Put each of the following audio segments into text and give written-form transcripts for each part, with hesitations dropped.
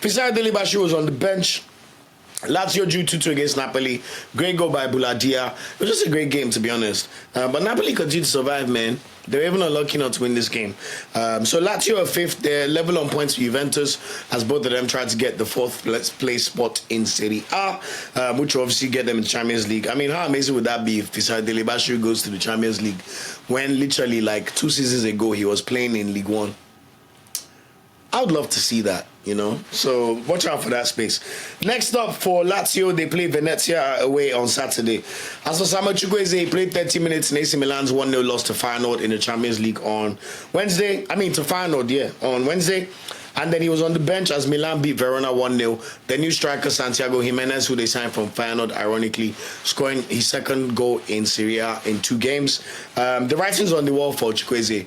Fisaya Delibashi was on the bench. Lazio drew 2-2 against Napoli. Great goal by Buladia. It was just a great game, to be honest. But Napoli continued to survive, man. They were even unlucky not to win this game. So Lazio are fifth. They're level on points with Juventus, as both of them tried to get the fourth place spot in Serie A, which will obviously get them in the Champions League. I mean, how amazing would that be if Fisaya Delibashi goes to the Champions League when literally like 2 seasons ago he was playing in League One? I would love to see that, you know. So watch out for that space. Next up for Lazio, they play Venezia away on Saturday. As for Samuel Chukwueze, he played 30 minutes in AC Milan's 1-0 loss to Feyenoord in the Champions League on Wednesday. To Feyenoord, on Wednesday. And then he was on the bench as Milan beat Verona 1-0. The new striker, Santiago Jimenez, who they signed from Feyenoord, ironically, scoring his second goal in Serie A in 2 games. The writing's on the wall for Chukwueze.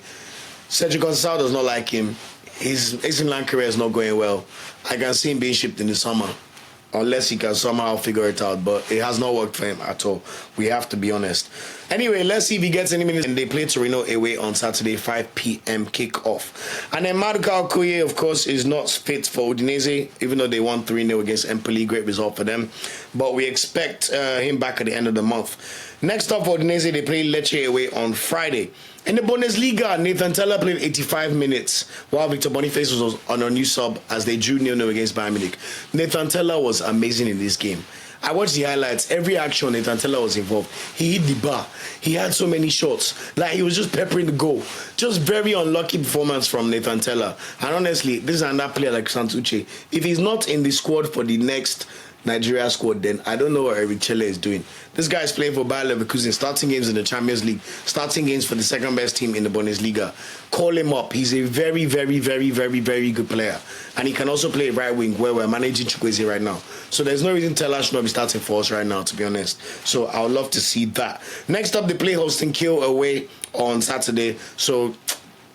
Sergio Conceição does not like him. His AC Milan career is not going well. I can see him being shipped in the summer, unless he can somehow figure it out. But it has not worked for him at all. We have to be honest. Anyway, let's see if he gets any minutes. And they play Torino away on Saturday, 5 p.m. kickoff. And then Maduka Okoye, of course, is not fit for Udinese, even though they won 3-0 against Empoli. Great result for them. But we expect him back at the end of the month. Next up for Udinese, they play Lecce away on Friday. In the Bundesliga, Nathan Teller played 85 minutes while Victor Boniface was on a new sub as they drew 0-0 against Bayern Munich. Nathan Teller was amazing in this game. I watched the highlights. Every action, Nathan Teller was involved. He hit the bar. He had so many shots. Like, he was just peppering the goal. Just very unlucky performance from Nathan Teller. And honestly, this is another player like Christantus Uche. If he's not in the squad for the next Nigeria squad, then I don't know what Eric Chelle is doing. This guy is playing for Bayer Leverkusen, starting games in the Champions League, starting games for the second best team in the Bundesliga. Call him up. He's a very, very, very, very, very good player. And he can also play right wing where we're managing Chukwueze right now. So there's no reason Teller should not be starting for us right now, to be honest. So I would love to see that. Next up, they play Holstein Kiel away on Saturday. So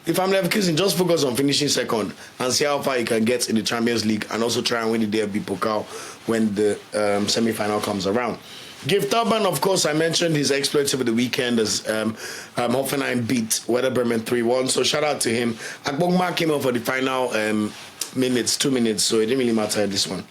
if I'm Leverkusen, just focus on finishing second and see how far you can get in the Champions League and also try and win the DFB Pokal when the semi-final comes around. Gift Orban, of course, I mentioned his exploits over the weekend as Hoffenheim beat Werder Bremen 3-1. So shout out to him. Akpom came out for the final 2 minutes, so it didn't really matter this one.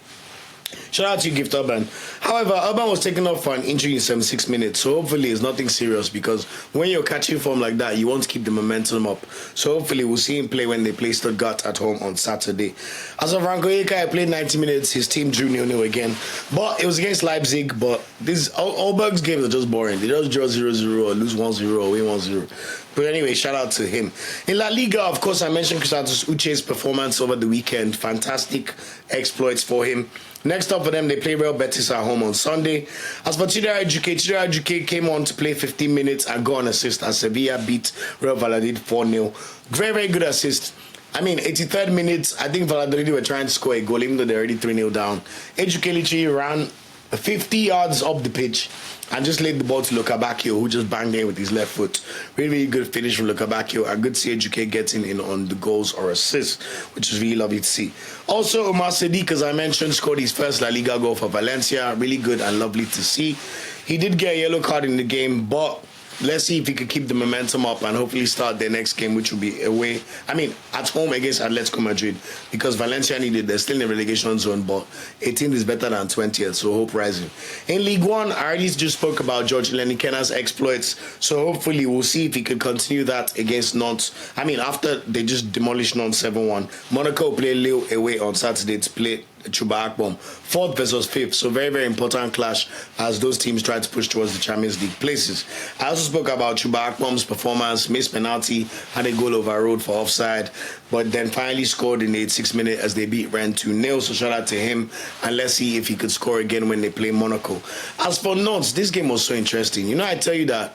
Shout out to you, Gift Orban. However, Orban was taken off for an injury in 76 minutes, so hopefully it's nothing serious because when you're catching form like that, you want to keep the momentum up. So hopefully we'll see him play when they play Stuttgart at home on Saturday. As of Franco Eka, played 90 minutes. His team drew 0-0 again, but it was against Leipzig. But these Olberg's games are just boring. They just draw 0-0 or lose 1-0 or win 1-0. But anyway, shout out to him. In La Liga, of course, I mentioned Christantus Uche's performance over the weekend. Fantastic exploits for him. Next up for them, they play Real Betis at home on Sunday. As for Chidera Ejuke came on to play 15 minutes and got an assist as Sevilla beat Real Valladolid 4-0. Very, very good assist. I mean, 83rd minute, I think Valladolid were trying to score a goal even though they're already 3-0 down. Ejuke literally ran 50 yards up the pitch and just laid the ball to Lukabakio, who just banged in with his left foot. Really, really good finish from Lukabakio. And good to see Ejuke getting in on the goals or assists, which is really lovely to see. Also, Omar Sadiq, as I mentioned, scored his first La Liga goal for Valencia. Really good and lovely to see. He did get a yellow card in the game, but let's see if he could keep the momentum up and hopefully start their next game, which will be at home against Atletico Madrid, because Valencia needed, they're still in the relegation zone, but 18th is better than 20th, so hope rising. In League One, I already just spoke about George Ilenikhena's exploits, so hopefully we'll see if he could continue that against Nantes. After they just demolished Nantes 7-1, Monaco play Lille away on Saturday to play Chuba Akpom, 4th versus 5th, so very, very important clash as those teams try to push towards the Champions League places. I also spoke about Chuba Akpom's performance, missed penalty, had a goal overruled for offside, but then finally scored in the 86th minute as they beat Rennes 2-0, so shout out to him, and let's see if he could score again when they play Monaco. As for Nantes, this game was so interesting. You know, I tell you that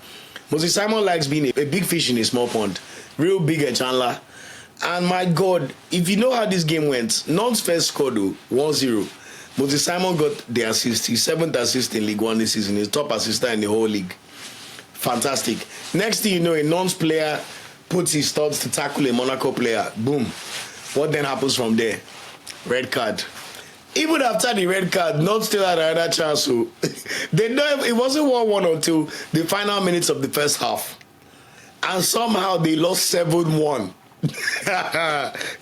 Moses Simon likes being a big fish in a small pond, real big at Chandler. And my God, if you know how this game went, Nantes first scored 1-0. Moses Simon got the assist, his 7th assist in League One this season, his top assister in the whole league. Fantastic. Next thing you know, a Nantes player puts his studs to tackle a Monaco player. Boom. What then happens from there? Red card. Even after the red card, Nantes still had another chance. So they know it wasn't 1-1 until the final minutes of the first half. And somehow they lost 7-1.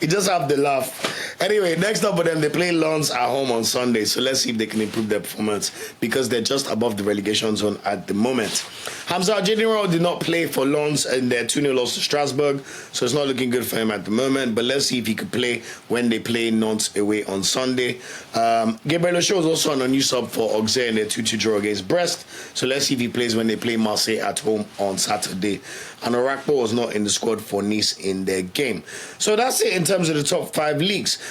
You just have to laugh. Anyway, next up for them, they play Lens at home on Sunday. So let's see if they can improve their performance because they're just above the relegation zone at the moment. Hamza General did not play for Lens in their 2-0 loss to Strasbourg, so it's not looking good for him at the moment. But let's see if he could play when they play Nantes away on Sunday. Gabriel Oshie was also on a new sub for Auxerre in their 2-2 draw against Brest. So let's see if he plays when they play Marseille at home on Saturday. And Orakpo was not in the squad for Nice in their game. So that's it in terms of the top 5 leagues.